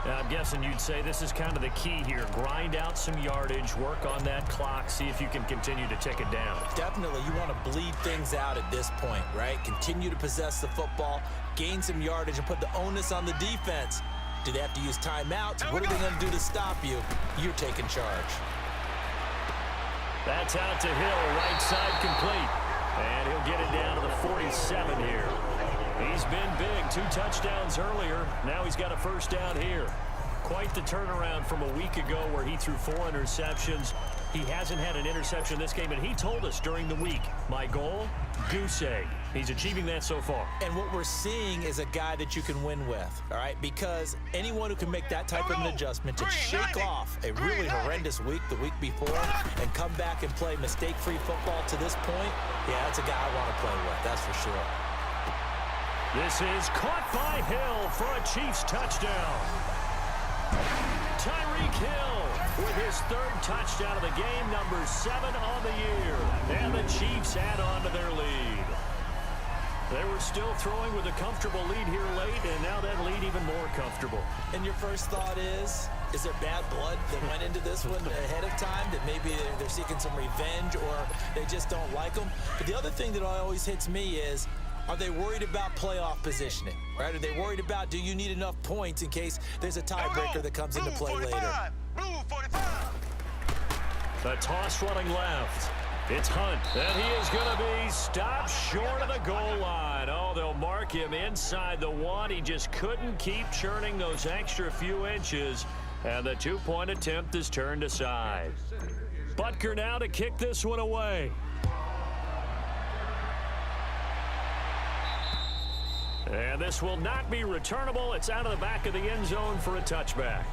Now, I'm guessing you'd say this is kind of the key here. Grind out some yardage, work on that clock, see if you can continue to tick it down. Definitely, you want to bleed things out at this point, right? Continue to possess the football, gain some yardage, and put the onus on the defense. Do they have to use timeouts? What are they going to do to stop you? You're taking charge. That's out to Hill, right side complete. And he'll get it down to the 47 here. He's been big, 2 touchdowns earlier. Now he's got a first down here. Quite the turnaround from a week ago where he threw 4 interceptions. He hasn't had an interception this game, and he told us during the week, my goal, goose egg. He's achieving that so far. And what we're seeing is a guy that you can win with, all right? Because anyone who can make that type of an adjustment to shake off a really horrendous week the week before and come back and play mistake-free football to this point, yeah, that's a guy I want to play with, that's for sure. This is caught by Hill for a Chiefs touchdown. Tyreek Hill with his 3rd touchdown of the game, number 7 on the year. And the Chiefs add on to their lead. They were still throwing with a comfortable lead here late, and now that lead even more comfortable. And your first thought is there bad blood that went into this one ahead of time, that maybe they're seeking some revenge or they just don't like them? But the other thing that always hits me is, are they worried about playoff positioning, right? Are they worried about, do you need enough points in case there's a tiebreaker that comes into play later? Blue 45. The toss running left. It's Hunt, and he is going to be stopped short of the goal line. Oh, they'll mark him inside the 1. He just couldn't keep churning those extra few inches, and the 2-point attempt is turned aside. Butker now to kick this one away. And this will not be returnable. It's out of the back of the end zone for a touchback.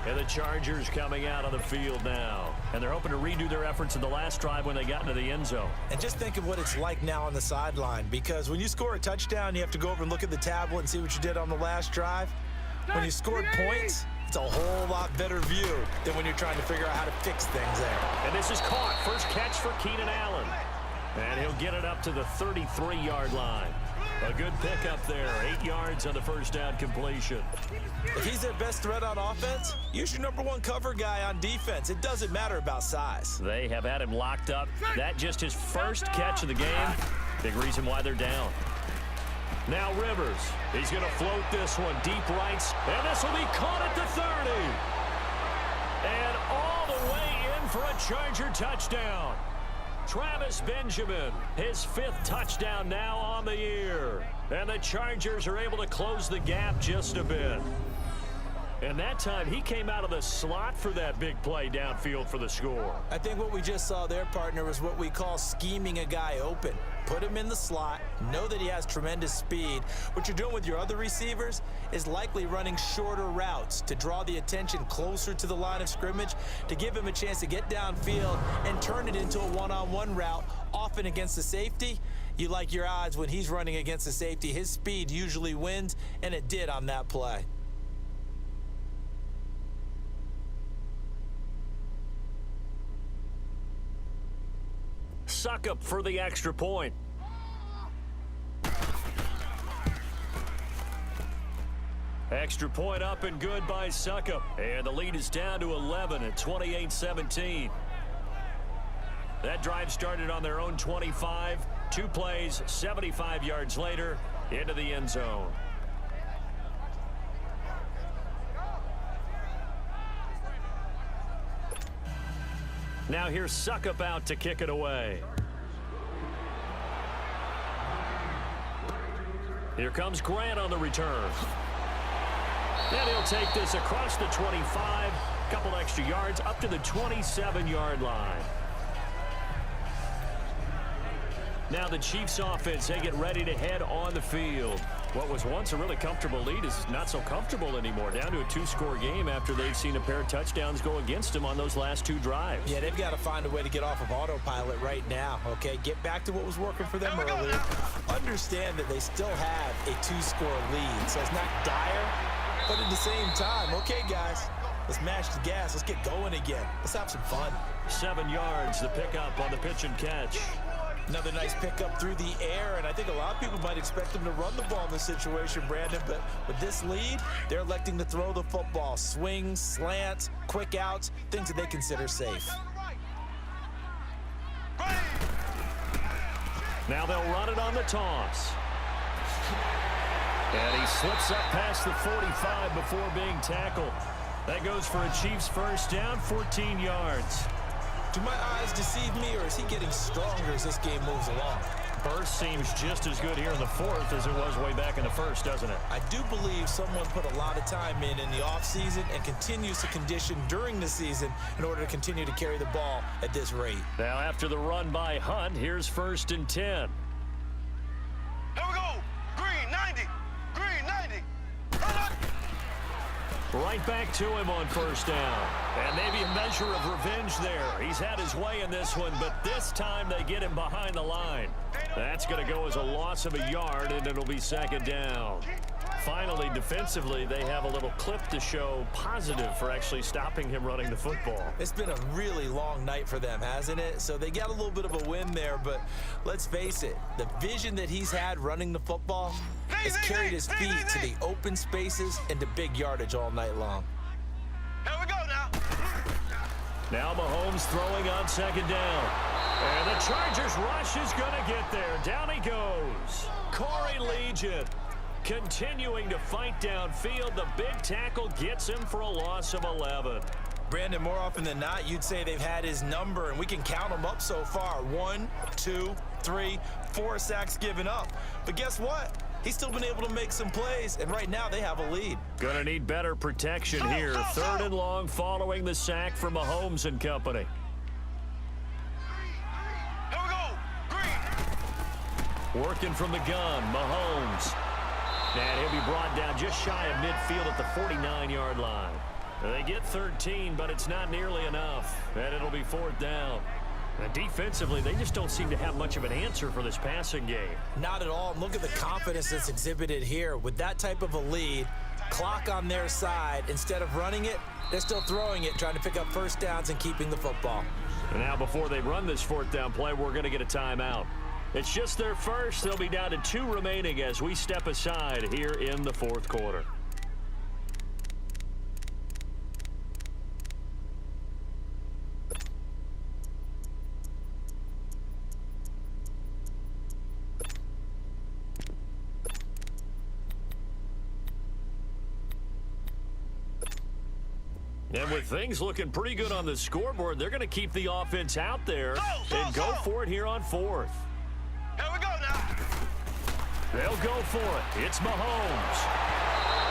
And the Chargers coming out on the field now. And they're hoping to redo their efforts in the last drive when they got into the end zone. And just think of what it's like now on the sideline, because when you score a touchdown, you have to go over and look at the tablet and see what you did on the last drive. When you scored points, it's a whole lot better view than when you're trying to figure out how to fix things there. And this is caught. First catch for Keenan Allen. And he'll get it up to the 33-yard line. A good pickup there. 8 yards on the first down completion. If he's their best threat on offense, use your #1 cover guy on defense. It doesn't matter about size. They have had him locked up. That just his first catch of the game. Big reason why they're down. Now Rivers. He's going to float this one. Deep rights. And this will be caught at the 30. And all the way in for a Charger touchdown. Travis Benjamin, his 5th touchdown now on the year. And the Chargers are able to close the gap just a bit. And that time, he came out of the slot for that big play downfield for the score. I think what we just saw there, partner, was what we call scheming a guy open. Put him in the slot, know that he has tremendous speed. What you're doing with your other receivers is likely running shorter routes to draw the attention closer to the line of scrimmage, to give him a chance to get downfield and turn it into a one-on-one route, often against the safety. You like your odds when he's running against the safety. His speed usually wins, and it did on that play. Suckup for the extra point. Extra point up and good by Suckup. And the lead is down to 11 at 28-17. That drive started on their own 25. 2 plays, 75 yards later, into the end zone. Now here's Suckup out to kick it away. Here comes Grant on the return. And he'll take this across the 25, couple extra yards up to the 27-yard line. Now the Chiefs offense, they get ready to head on the field. What was once a really comfortable lead is not so comfortable anymore. Down to a 2-score game after they've seen a pair of touchdowns go against them on those last 2 drives. Yeah, they've got to find a way to get off of autopilot right now, okay? Get back to what was working for them earlier. Understand that they still have a 2-score lead, so it's not dire, but at the same time, okay, guys, let's mash the gas. Let's get going again. Let's have some fun. 7 yards, the pickup on the pitch and catch. Another nice pickup through the air, and I think a lot of people might expect them to run the ball in this situation, Brandon, but with this lead, they're electing to throw the football. Swings, slants, quick outs, things that they consider safe. Now they'll run it on the toss. And he slips up past the 45 before being tackled. That goes for a Chiefs first down, 14 yards. Do my eyes deceive me, or is he getting stronger as this game moves along? Burst seems just as good here in the 4th as it was way back in the 1st, doesn't it? I do believe someone put a lot of time in the offseason and continues to condition during the season in order to continue to carry the ball at this rate. Now after the run by Hunt, here's 1st and 10. Here we go. Green 90. Green 90. Right back to him on first down. And maybe a measure of revenge there. He's had his way in this one, but this time they get him behind the line. That's going to go as a loss of a yard, and it'll be 2nd down. Finally, defensively, they have a little clip to show positive for actually stopping him running the football. It's been a really long night for them, hasn't it? So they got a little bit of a win there, but let's face it, the vision that he's had running the football has carried his feet to the open spaces and to big yardage all night long. Here we go now. Now Mahomes throwing on 2nd down. And the Chargers rush is going to get there. Down he goes. Corey Legion continuing to fight downfield. The big tackle gets him for a loss of 11. Brandon, more often than not, you'd say they've had his number, and we can count them up so far. 1, 2, 3, 4 sacks given up. But guess what? He's still been able to make some plays, and right now they have a lead. Gonna need better protection here. 3rd and long following the sack from Mahomes and company. Here we go. Green. Working from the gun, Mahomes. And he'll be brought down just shy of midfield at the 49-yard line. They get 13, but it's not nearly enough. And it'll be 4th down. And defensively, they just don't seem to have much of an answer for this passing game. Not at all. Look at the confidence that's exhibited here. With that type of a lead, clock on their side, instead of running it, they're still throwing it, trying to pick up first downs and keeping the football. And now before they run this 4th down play, we're going to get a timeout. It's just their first. They'll be down to 2 remaining as we step aside here in the 4th quarter. And with things looking pretty good on the scoreboard, they're going to keep the offense out there and go for it here on 4th. Here we go now. They'll go for it. It's Mahomes.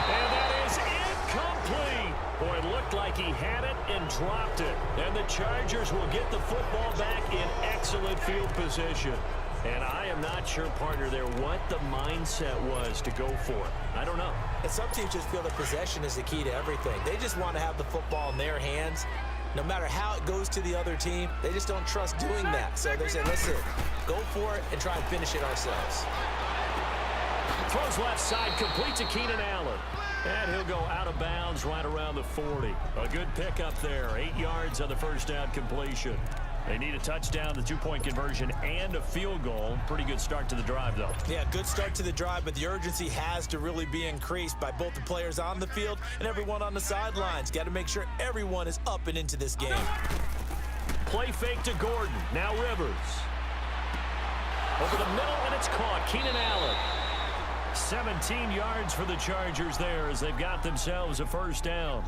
And that is incomplete. Boy, it looked like he had it and dropped it. And the Chargers will get the football back in excellent field position. And I am not sure, partner, there what the mindset was to go for it. I don't know. And some teams just feel that possession is the key to everything. They just want to have the football in their hands. No matter how it goes to the other team, they just don't trust doing that. So they say, listen, go for it and try and finish it ourselves. Throws left side, complete to Keenan Allen. And he'll go out of bounds right around the 40. A good pickup there. 8 yards on the first down completion. They need a touchdown, the 2-point conversion, and a field goal. Pretty good start to the drive, though. Yeah, good start to the drive, but the urgency has to really be increased by both the players on the field and everyone on the sidelines. Got to make sure everyone is up and into this game. Play fake to Gordon. Now Rivers. Over the middle, and it's caught. Keenan Allen. 17 yards for the Chargers there as they've got themselves a first down.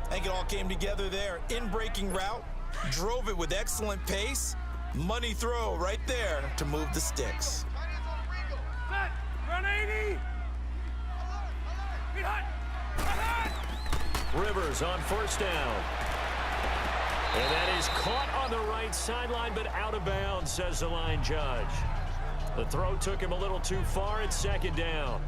I think it all came together there. In-breaking route. Drove it with excellent pace. Money throw right there to move the sticks. Run 80. Rivers on first down. And that is caught on the right sideline, but out of bounds, says the line judge. The throw took him a little too far. It's 2nd down.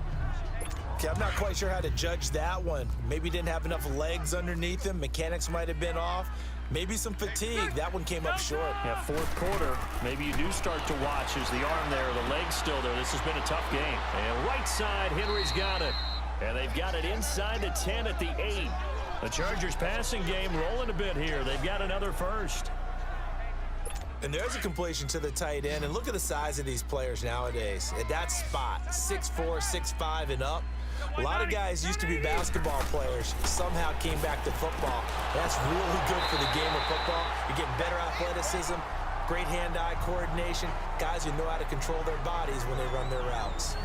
Okay, I'm not quite sure how to judge that one. Maybe didn't have enough legs underneath him. Mechanics might have been off. Maybe some fatigue. That one came up short. Yeah, 4th quarter. Maybe you do start to watch as the arm there, the leg's still there. This has been a tough game. And right side, Henry's got it. And they've got it inside the 10 at the 8. The Chargers passing game rolling a bit here. They've got another first. And there's a completion to the tight end. And look at the size of these players nowadays. At that spot, 6'4", 6'5", and up. A lot of guys used to be basketball players, somehow came back to football. That's really good for the game of football. You're getting better athleticism, great hand-eye coordination, guys who know how to control their bodies when they run their routes.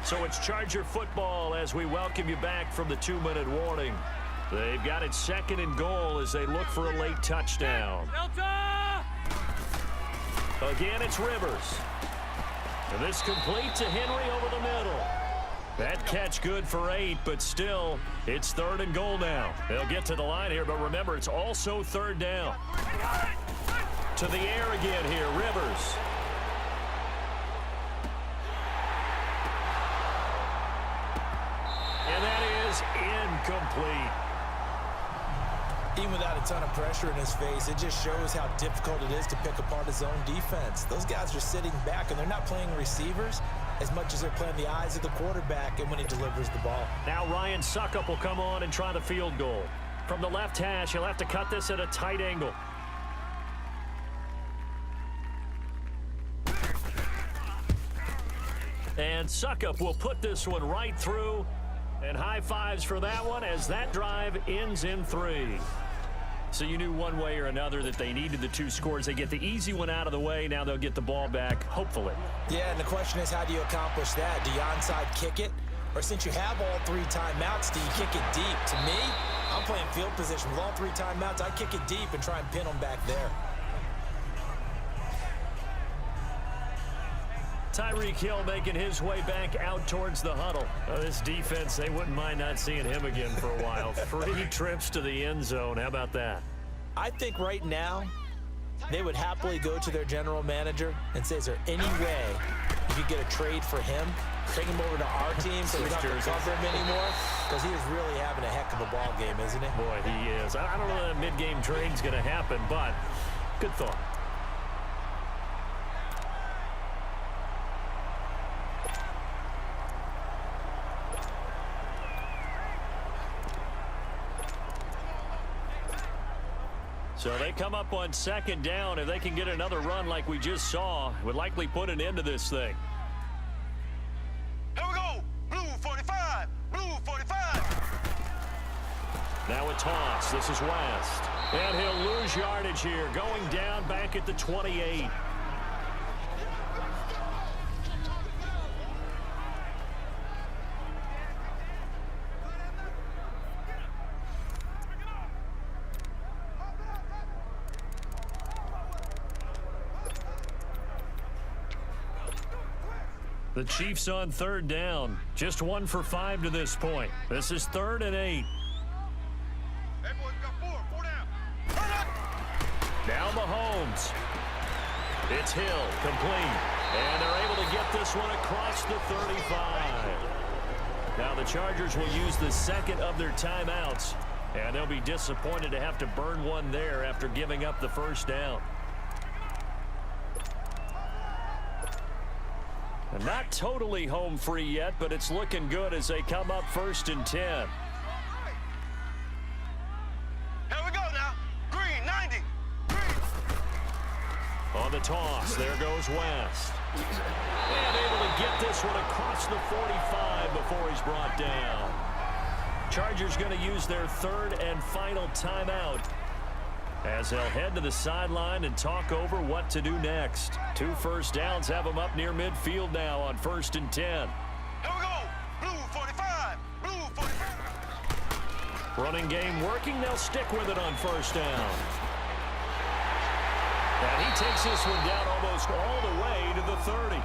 So it's Charger football as we welcome you back from the 2-minute warning. They've got it 2nd and goal as they look for a late touchdown. Again, it's Rivers. And this complete to Henry over the middle. That catch good for 8, but still, it's 3rd and goal now. They'll get to the line here, but remember, it's also 3rd down. To the air again here, Rivers. And that is incomplete. Even without a ton of pressure in his face, it just shows how difficult it is to pick apart his own defense. Those guys are sitting back, and they're not playing receivers as much as they're playing the eyes of the quarterback and when he delivers the ball. Now Ryan Suckup will come on and try the field goal. From the left hash, he'll have to cut this at a tight angle. And Suckup will put this one right through. And high fives for that one as that drive ends in 3. So you knew one way or another that they needed the 2 scores. They get the easy one out of the way. Now they'll get the ball back, hopefully. Yeah, and the question is, how do you accomplish that? Do you onside kick it? Or since you have all 3 timeouts, do you kick it deep? To me, I'm playing field position. With all 3 timeouts, I kick it deep and try and pin them back there. Tyreek Hill making his way back out towards the huddle. This defense, they wouldn't mind not seeing him again for a while. 3 trips to the end zone. How about that? I think right now, they would happily go to their general manager and say, is there any way you could get a trade for him? Take him over to our team so we don't have to cover him anymore? Because he is really having a heck of a ball game, isn't he? Boy, he is. I don't know that mid-game trade's going to happen, but good thought. So they come up on second down. If they can get another run like we just saw, it would likely put an end to this thing. Here we go. Blue 45. Blue 45. Now a toss. This is West. And he'll lose yardage here. Going down back at the 28. The Chiefs on third down. Just 1 for 5 to this point. This is 3rd and 8. Hey, boys, we got 4. 4 down. Now Mahomes. It's Hill, complete. And they're able to get this one across the 35. Now the Chargers will use the second of their timeouts. And they'll be disappointed to have to burn one there after giving up the first down. And not totally home free yet, but it's looking good as they come up 1st and 10. Here we go now. Green 90. Green. On the toss, there goes West. And able to get this one across the 45 before he's brought down. Chargers going to use their 3rd and final timeout as they'll head to the sideline and talk over what to do next. 2 first downs have them up near midfield now on 1st and 10. Here we go. Blue 45. Blue 45. Running game working. They'll stick with it on 1st down. And he takes this one down almost all the way to the 30.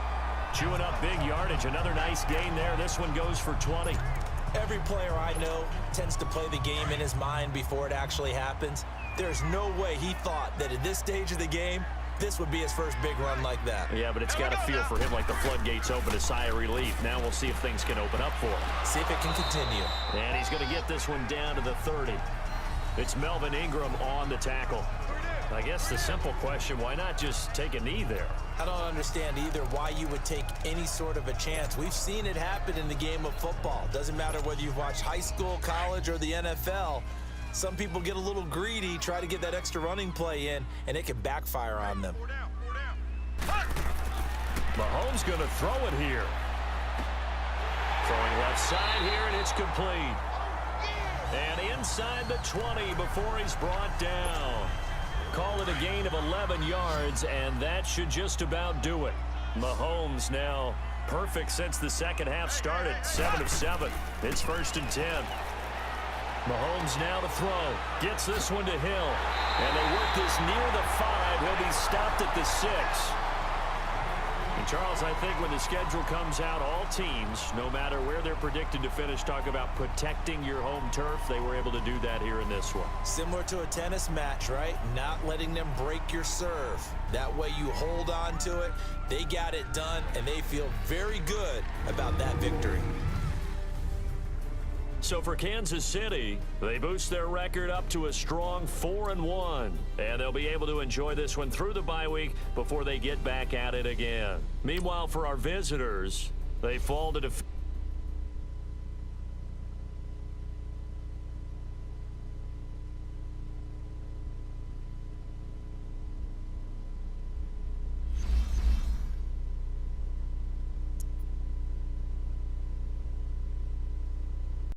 Chewing up big yardage. Another nice gain there. This one goes for 20. Every player I know tends to play the game in his mind before it actually happens. There's no way he thought that at this stage of the game, this would be his first big run like that. Yeah, but it's got to feel for him like the floodgates open, a sigh of relief. Now we'll see if things can open up for him. See if it can continue. And he's going to get this one down to the 30. It's Melvin Ingram on the tackle. I guess the simple question, why not just take a knee there? I don't understand either why you would take any sort of a chance. We've seen it happen in the game of football. Doesn't matter whether you've watched high school, college, or the NFL. Some people get a little greedy, try to get that extra running play in, and it can backfire on them. 4 down. 4 down. Mahomes going to throw it here. Throwing left side here, and it's complete. And inside the 20 before he's brought down. Call it a gain of 11 yards, and that should just about do it. Mahomes now perfect since the second half started. 7 of 7. It's 1st and 10. Mahomes now to throw. Gets this one to Hill. And they work this near the 5. He'll be stopped at the 6. And Charles, I think when the schedule comes out, all teams, no matter where they're predicted to finish, talk about protecting your home turf. They were able to do that here in this one. Similar to a tennis match, right? Not letting them break your serve. That way you hold on to it. They got it done, and they feel very good about that victory. So for Kansas City, they boost their record up to a strong 4-1. And they'll be able to enjoy this one through the bye week before they get back at it again. Meanwhile, for our visitors, they fall to defeat